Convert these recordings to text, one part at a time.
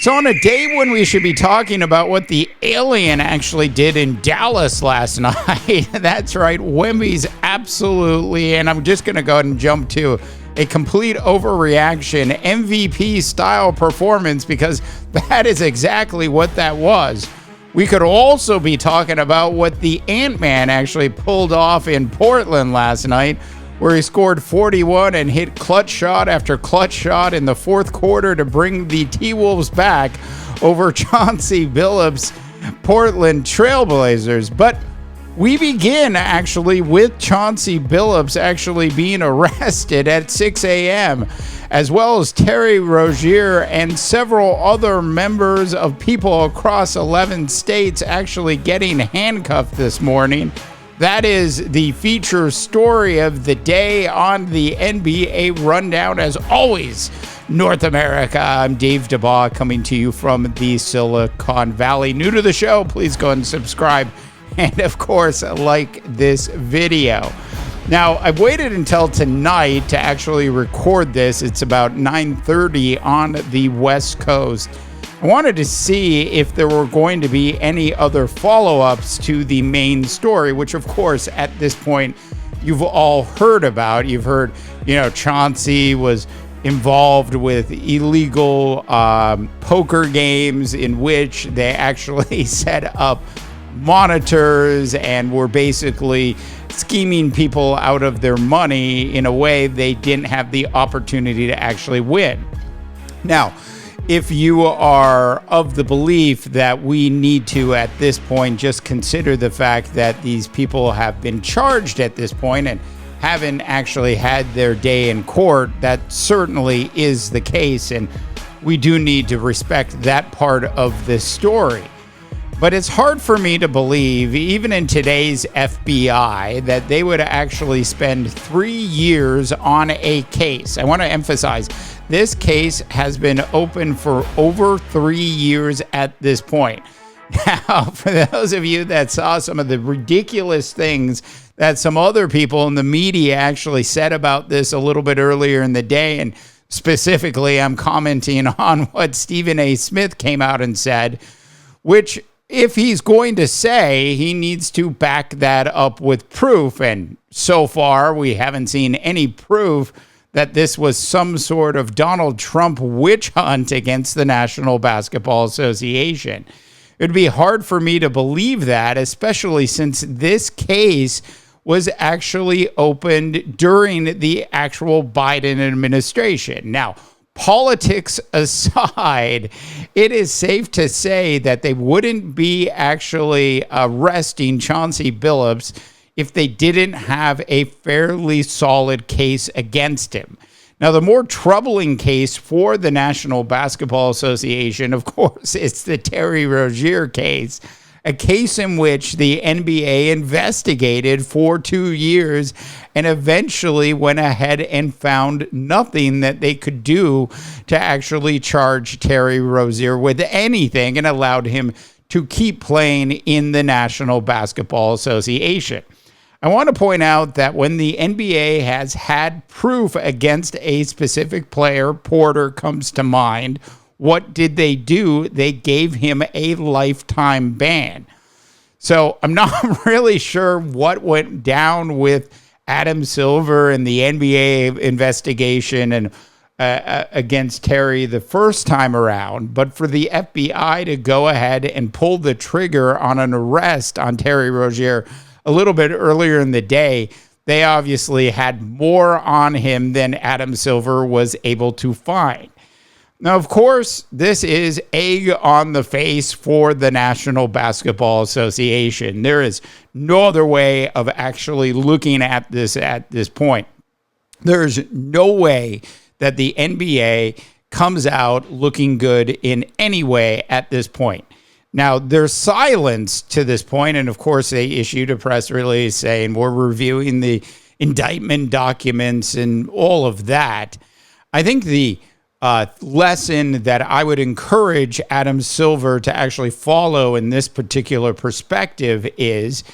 So on a day when we should be talking about what the alien actually did in Dallas last night, that's right, Wemby's absolutely, and I'm just going to go ahead and jump to a complete overreaction MVP style performance, because that is exactly what that was. We could also be talking about what the Ant-Man actually pulled off in Portland last night, where he scored 41 and hit clutch shot after clutch shot in the fourth quarter to bring the T-Wolves back over Chauncey Billups' Portland Trailblazers. But we begin actually with Chauncey Billups actually being arrested at 6 a.m., as well as Terry Rozier and several other members of people across 11 states actually getting handcuffed this morning. That is the feature story of the day on the NBA Rundown. As always, North America, I'm Dave DeBaugh coming to you from the Silicon Valley. New to the show, please go and subscribe. And of course, like this video. Now, I've waited until tonight to actually record this. It's about 9:30 on the West Coast. I wanted to see if there were going to be any other follow-ups to the main story, which of course at this point you've all heard about. You've heard, Chauncey was involved with illegal poker games in which they actually set up monitors and were basically scheming people out of their money in a way they didn't have the opportunity to actually win. Now, if you are of the belief that we need to, at this point, just consider the fact that these people have been charged at this point and haven't actually had their day in court, that certainly is the case, and we do need to respect that part of this story. But it's hard for me to believe, even in today's FBI, that they would actually spend 3 years on a case. I want to emphasize, this case has been open for over 3 years at this point. Now, for those of you that saw some of the ridiculous things that some other people in the media actually said about this a little bit earlier in the day, and specifically I'm commenting on what Stephen A. Smith came out and said, which, if he's going to say, he needs to back that up with proof. And so far, we haven't seen any proof that this was some sort of Donald Trump witch hunt against the National Basketball Association. It would be hard for me to believe that, especially since this case was actually opened during the actual Biden administration. Now, politics aside, it is safe to say that they wouldn't be actually arresting Chauncey Billups if they didn't have a fairly solid case against him. Now, the more troubling case for the National Basketball Association, of course, it's the Terry Rozier case, a case in which the NBA investigated for 2 years and eventually went ahead and found nothing that they could do to actually charge Terry Rozier with anything and allowed him to keep playing in the National Basketball Association. I want to point out that when the NBA has had proof against a specific player, Porter comes to mind, what did they do? They gave him a lifetime ban. So I'm not really sure what went down with Adam Silver and the NBA investigation and against Terry the first time around. But for the FBI to go ahead and pull the trigger on an arrest on Terry Rozier a little bit earlier in the day, they obviously had more on him than Adam Silver was able to find. Now, of course, this is egg on the face for the National Basketball Association. There is no other way of actually looking at this point. There's no way that the NBA comes out looking good in any way at this point. Now, their silence to this point, and of course they issued a press release saying we're reviewing the indictment documents and all of that. I think the lesson that I would encourage Adam Silver to actually follow in this particular perspective is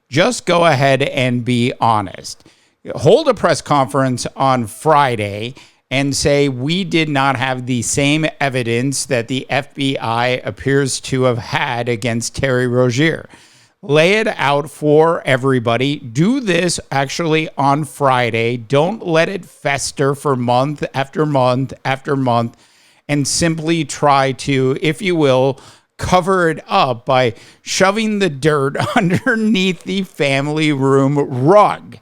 just go ahead and be honest. Hold a press conference on Friday and say we did not have the same evidence that the FBI appears to have had against Terry Rozier. Lay it out for everybody. Do this actually on Friday. Don't let it fester for month after month after month, and simply try to, if you will, cover it up by shoving the dirt underneath the family room rug.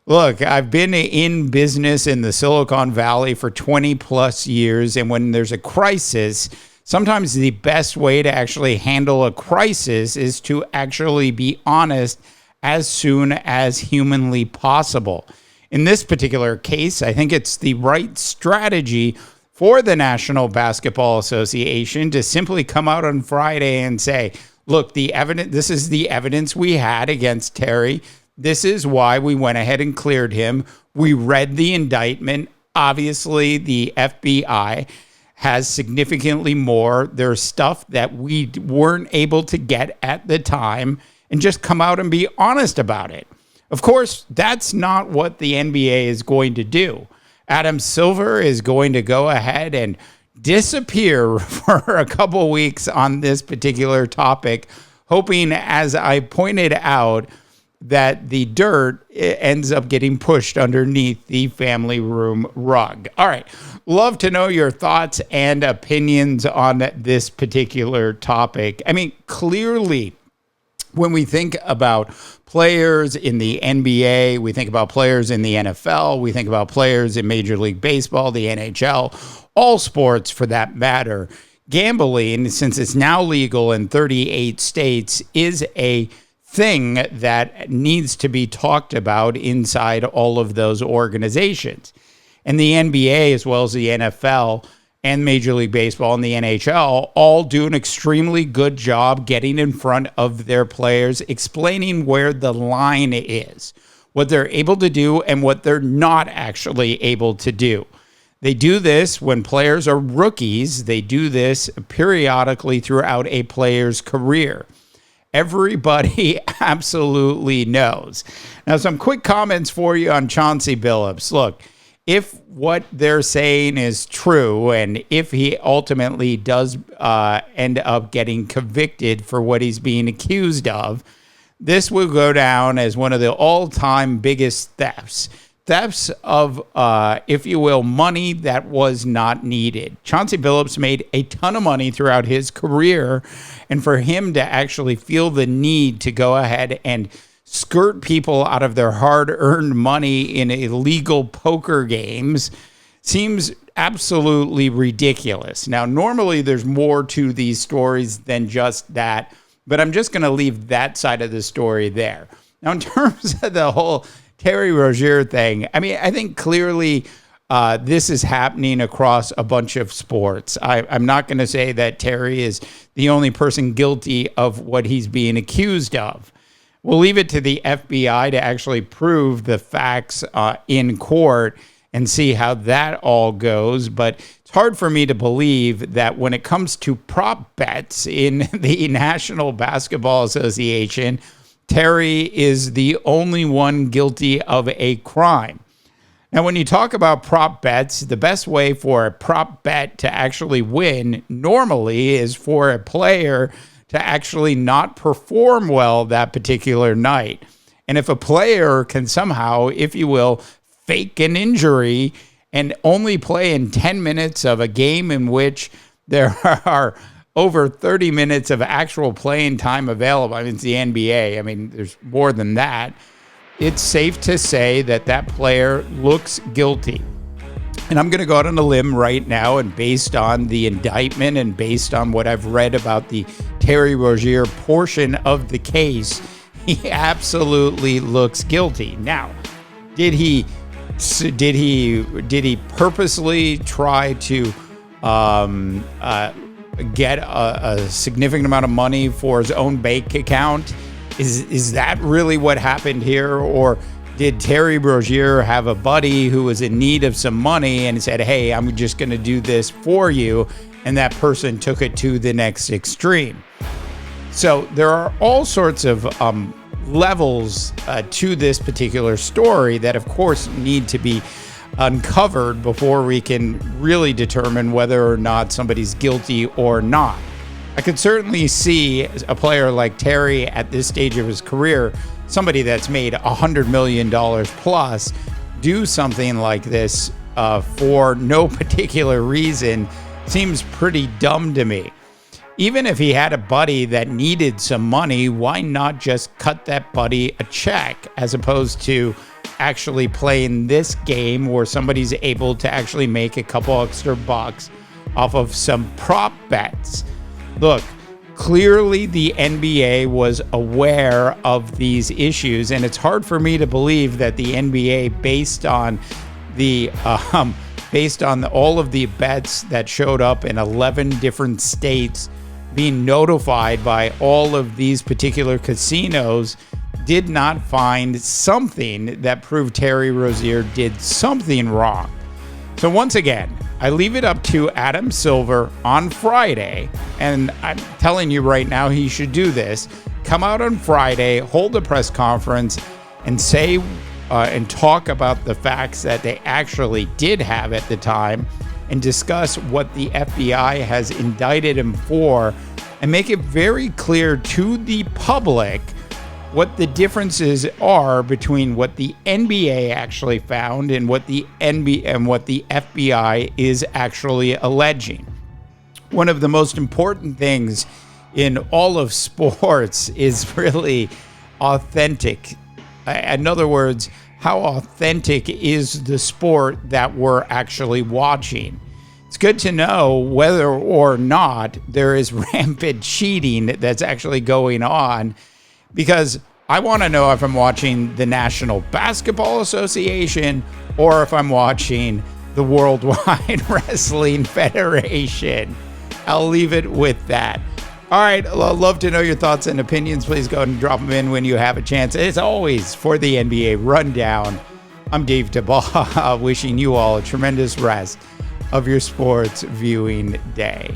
Look, I've been in business in the Silicon Valley for 20 plus years, and when there's a crisis, sometimes the best way to actually handle a crisis is to actually be honest as soon as humanly possible. In this particular case, I think it's the right strategy for the National Basketball Association to simply come out on Friday and say, look, this is the evidence we had against Terry. This is why we went ahead and cleared him. We read the indictment. Obviously, the FBI has significantly more. There's stuff that we weren't able to get at the time, and just come out and be honest about it. Of course, that's not what the NBA is going to do. Adam Silver is going to go ahead and disappear for a couple weeks on this particular topic, hoping, as I pointed out, that the dirt ends up getting pushed underneath the family room rug. All right. Love to know your thoughts and opinions on this particular topic. I mean, clearly, when we think about players in the NBA, we think about players in the NFL, we think about players in Major League Baseball, the NHL, all sports for that matter. Gambling, since it's now legal in 38 states, is a thing that needs to be talked about inside all of those organizations. And the NBA, as well as the NFL and Major League Baseball and the NHL, all do an extremely good job getting in front of their players, explaining where the line is, what they're able to do and what they're not actually able to do. They do this when players are rookies. They do this periodically throughout a player's career. Everybody absolutely knows. Now, some quick comments for you on Chauncey Billups. Look, if what they're saying is true, and if he ultimately does end up getting convicted for what he's being accused of, this will go down as one of the all-time biggest thefts. Thefts of, if you will, money that was not needed. Chauncey Billups made a ton of money throughout his career, and for him to actually feel the need to go ahead and skirt people out of their hard-earned money in illegal poker games seems absolutely ridiculous. Now, normally there's more to these stories than just that, but I'm just going to leave that side of the story there. Now, in terms of the whole Terry Rozier thing, I mean, I think clearly this is happening across a bunch of sports. I'm not going to say that Terry is the only person guilty of what he's being accused of. We'll leave it to the FBI to actually prove the facts in court and see how that all goes. But it's hard for me to believe that when it comes to prop bets in the National Basketball Association, Terry is the only one guilty of a crime. Now, when you talk about prop bets, the best way for a prop bet to actually win normally is for a player to actually not perform well that particular night. And if a player can somehow, if you will, fake an injury and only play in 10 minutes of a game in which there are over 30 minutes of actual playing time available, I mean, it's the NBA. I mean, there's more than that. It's safe to say that that player looks guilty. And I'm going to go out on a limb right now, and based on the indictment and based on what I've read about the Terry Rozier portion of the case, he absolutely looks guilty. Now, did he purposely try to get a significant amount of money for his own bank account? Is that really what happened here? Or did Terry Rozier have a buddy who was in need of some money and said, hey, I'm just going to do this for you, and that person took it to the next extreme? So there are all sorts of levels to this particular story that, of course, need to be uncovered before we can really determine whether or not somebody's guilty or not. I could certainly see a player like Terry at this stage of his career, somebody that's made $100 million plus, do something like this for no particular reason. Seems pretty dumb to me. Even if he had a buddy that needed some money, why not just cut that buddy a check as opposed to actually playing this game where somebody's able to actually make a couple extra bucks off of some prop bets? Look, clearly the NBA was aware of these issues, and it's hard for me to believe that the NBA, based on all of the bets that showed up in 11 different states, being notified by all of these particular casinos, did not find something that proved Terry Rozier did something wrong. So once again, I leave it up to Adam Silver on Friday, and I'm telling you right now he should do this. Come out on Friday, hold a press conference, and say and talk about the facts that they actually did have at the time, and discuss what the FBI has indicted him for, and make it very clear to the public what the differences are between what the NBA actually found and what the FBI is actually alleging. One of the most important things in all of sports is really authentic. In other words, how authentic is the sport that we're actually watching? It's good to know whether or not there is rampant cheating that's actually going on, because I want to know if I'm watching the National Basketball Association or if I'm watching the Worldwide Wrestling Federation. I'll leave it with that. All right, I'd love to know your thoughts and opinions. Please go ahead and drop them in when you have a chance. As always, for the NBA Rundown, I'm Dave DeBaugh, wishing you all a tremendous rest of your sports viewing day.